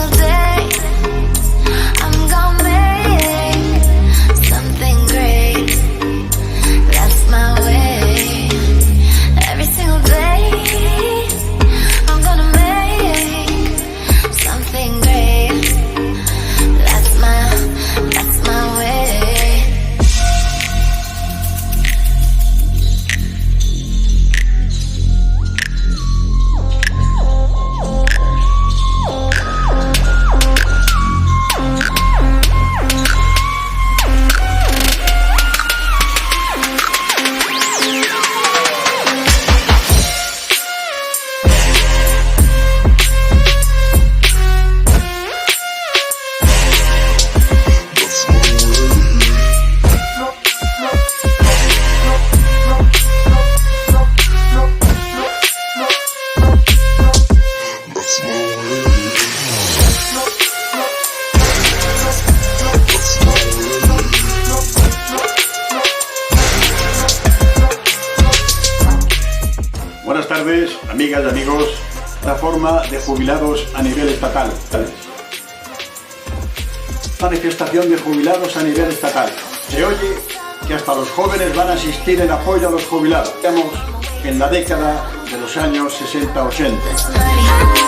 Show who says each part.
Speaker 1: single day I'm gonna make something great. That's my way. Every single day I'm gonna make something great. That's my way.
Speaker 2: Buenas tardes, amigas y amigos. Plataforma de jubilados a nivel estatal. Manifestación de jubilados a nivel estatal. Se oye que hasta los jóvenes van a asistir en apoyo a los jubilados. Estamos en la década de los años 60-80.